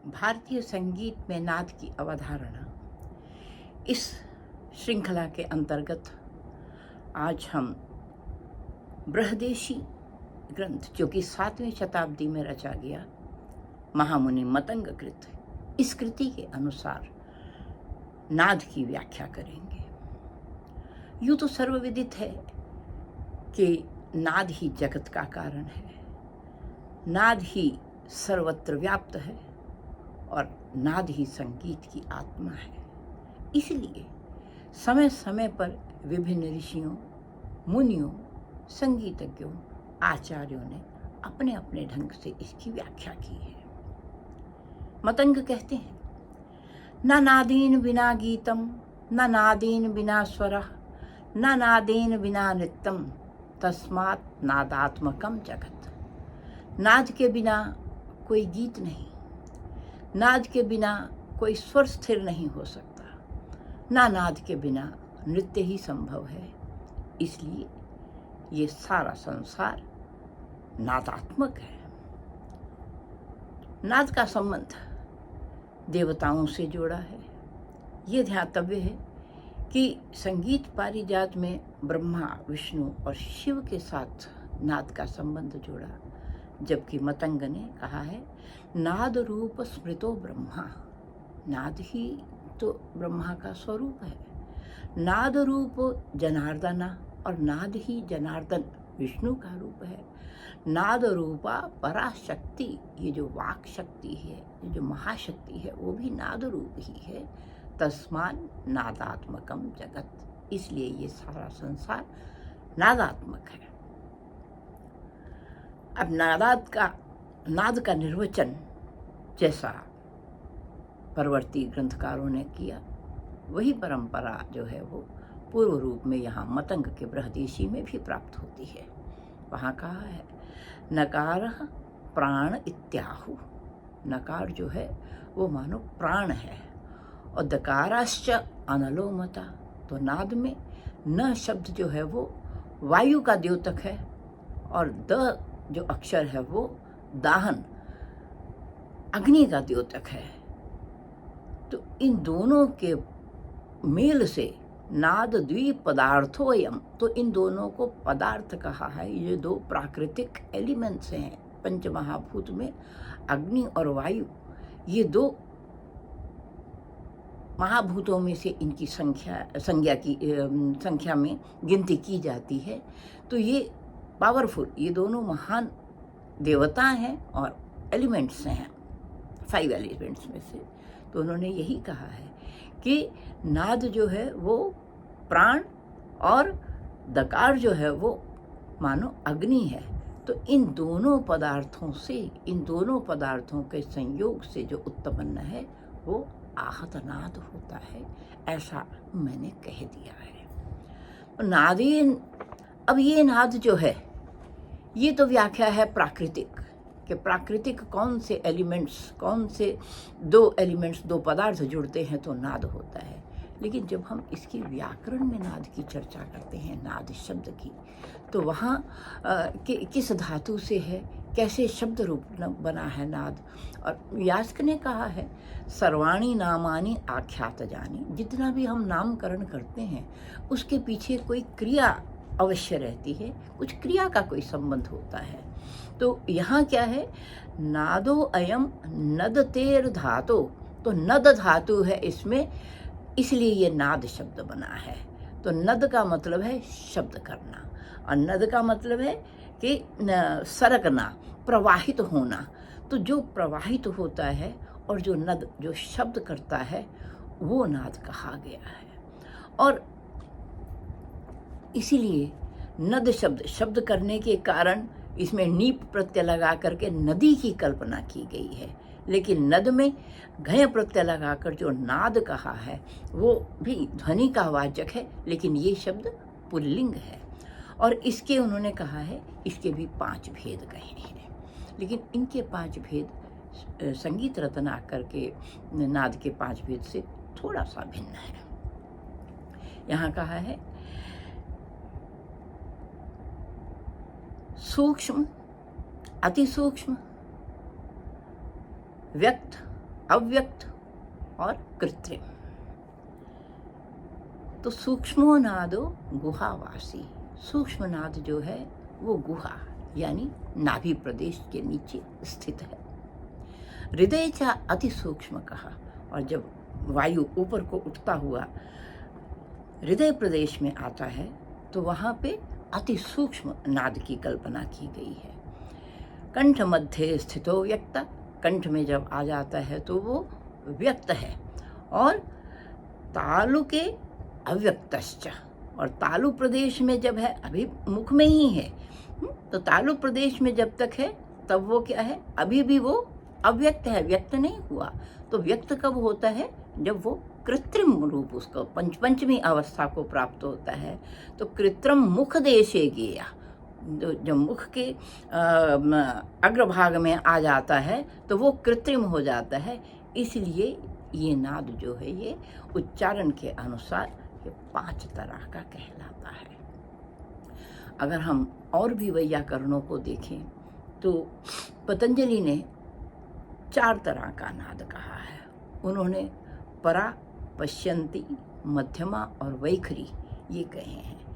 भारतीय संगीत में नाद की अवधारणा, इस श्रृंखला के अंतर्गत आज हम बृहदेशी ग्रंथ, जो कि 7वीं शताब्दी में रचा गया, महामुनि मतंग कृत, इस कृति के अनुसार नाद की व्याख्या करेंगे। यूं तो सर्वविदित है कि नाद ही जगत का कारण है, नाद ही सर्वत्र व्याप्त है और नाद ही संगीत की आत्मा है। इसलिए समय समय पर विभिन्न ऋषियों, मुनियों, संगीतज्ञों, आचार्यों ने अपने अपने ढंग से इसकी व्याख्या की है। मतंग कहते हैं, न नादीन बिना गीतम, न नादीन बिना स्वरः, न नादेन बिना नृत्यम, तस्मात् नादात्मकम जगत। नाद के बिना कोई गीत नहीं, नाद के बिना कोई स्वर स्थिर नहीं हो सकता, ना नाद के बिना नृत्य ही संभव है। इसलिए ये सारा संसार नादात्मक है। नाद का संबंध देवताओं से जोड़ा है। ये ध्यातव्य है कि संगीत पारिजात में ब्रह्मा, विष्णु और शिव के साथ नाद का संबंध जोड़ा, जबकि मतंग ने कहा है नाद रूप स्मृतो ब्रह्मा। नाद ही तो ब्रह्मा का स्वरूप है। नाद रूप जनार्दना, और नाद ही जनार्दन विष्णु का रूप है। नाद रूपा पराशक्ति, ये जो वाक शक्ति है, ये जो महाशक्ति है, वो भी नाद रूप ही है। तस्मान नादात्मकम जगत, इसलिए ये सारा संसार नादात्मक है। अब नाद का निर्वचन जैसा परवर्ती ग्रंथकारों ने किया, वही परंपरा जो है वो पूर्व रूप में यहाँ मतंग के बृहदेशी में भी प्राप्त होती है। वहाँ कहा है नकार प्राण इत्याहु। नकार जो है वो मानो प्राण है, और दकाराश्च अनलोमता, तो नाद में न शब्द जो है वो वायु का द्योतक है, और द जो अक्षर है वो दाहन, अग्नि का द्योतक है। तो इन दोनों के मेल से नाद द्वीप पदार्थोयम, तो इन दोनों को पदार्थ कहा है। ये दो प्राकृतिक एलिमेंट्स हैं पंचमहाभूत में, अग्नि और वायु। ये दो महाभूतों में से इनकी संख्या में गिनती की जाती है। तो ये पावरफुल, ये दोनों महान देवता हैं और एलिमेंट्स हैं, 5 एलिमेंट्स में से। तो उन्होंने यही कहा है कि नाद जो है वो प्राण और दकार जो है वो मानो अग्नि है। तो इन दोनों पदार्थों से, इन दोनों पदार्थों के संयोग से जो उत्पन्न है वो आहत नाद होता है, ऐसा मैंने कह दिया है। नादीन, अब ये नाद जो है ये तो व्याख्या है प्राकृतिक, कि प्राकृतिक कौन से एलिमेंट्स, कौन से दो एलिमेंट्स, दो पदार्थ जुड़ते हैं तो नाद होता है। लेकिन जब हम इसकी व्याकरण में नाद की चर्चा करते हैं, नाद शब्द की, तो वहाँ किस धातु से है, कैसे शब्द रूप बना है नाद। और यास्क ने कहा है सर्वाणी नामानि आख्यात जानी, जितना भी हम नामकरण करते हैं उसके पीछे कोई क्रिया अवश्य रहती है, कुछ क्रिया का कोई संबंध होता है। तो यहाँ क्या है, नादो अयम नदतेर धातु, तो नद धातु है इसमें, इसलिए ये नाद शब्द बना है। तो नद का मतलब है शब्द करना, और नद का मतलब है कि सरकना, प्रवाहित होना। तो जो प्रवाहित होता है और जो नद, जो शब्द करता है, वो नाद कहा गया है। और इसीलिए नद शब्द करने के कारण इसमें नीप प्रत्यय लगा करके नदी की कल्पना की गई है। लेकिन नद में घय प्रत्यय लगाकर जो नाद कहा है वो भी ध्वनि का वाचक है, लेकिन ये शब्द पुल्लिंग है। और इसके उन्होंने कहा है, इसके भी 5 भेद कहे हैं, लेकिन इनके 5 भेद संगीत रत्नाकर के नाद के 5 भेद से थोड़ा सा भिन्न है। यहाँ कहा है सूक्ष्म, अति सूक्ष्म, व्यक्त, अव्यक्त और कृत्रिम। तो सूक्ष्मो नादो गुहावासी, सूक्ष्म नाद जो है वो गुहा यानी नाभि प्रदेश के नीचे स्थित है। हृदय चा अति सूक्ष्म कहा, और जब वायु ऊपर को उठता हुआ हृदय प्रदेश में आता है तो वहाँ पे अति सूक्ष्म नाद की कल्पना की गई है। कंठ मध्य स्थितो व्यक्त, कंठ में जब आ जाता है तो वो व्यक्त है। और तालु के अव्यक्तश्च, और तालु प्रदेश में जब है, अभी मुख में ही है, तो तालु प्रदेश में जब तक है तब वो क्या है, अभी भी वो अव्यक्त है, व्यक्त नहीं हुआ। तो व्यक्त कब होता है, जब वो कृत्रिम रूप उसको पंचमी अवस्था को प्राप्त होता है। तो कृत्रिम मुख देशे गया, जब मुख के अग्रभाग में आ जाता है तो वो कृत्रिम हो जाता है। इसलिए ये नाद जो है ये उच्चारण के अनुसार ये 5 तरह का कहलाता है। अगर हम और भी वैयाकरणों को देखें तो पतंजलि ने 4 तरह का नाद कहा है। उन्होंने परा, पश्यंती, मध्यमा और वैखरी ये कहे हैं।